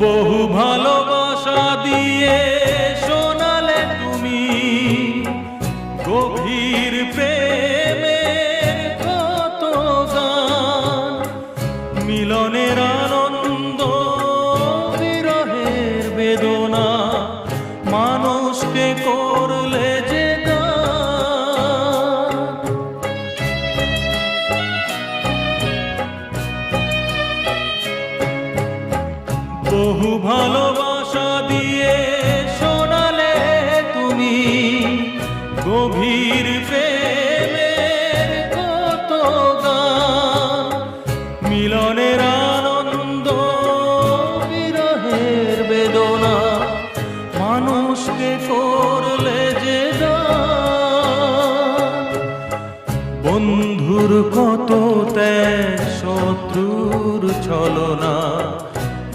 বহু ভালোবাসা দিয়ে শোনালে তুমি গভীর প্রেমের কত গান, মিলনের আনন্দ বিরহের বেদনা, মানুষকে করলে যে গান। বহু ভালোবাসা দিয়ে শোনালে তুমি গভীর প্রেমের কত গান, মিলনের আনন্দ বিরহের বেদনা, মানুষকে করলে যে গান। বন্ধুর কত ত্যাগ, শত্রুর ছলনা,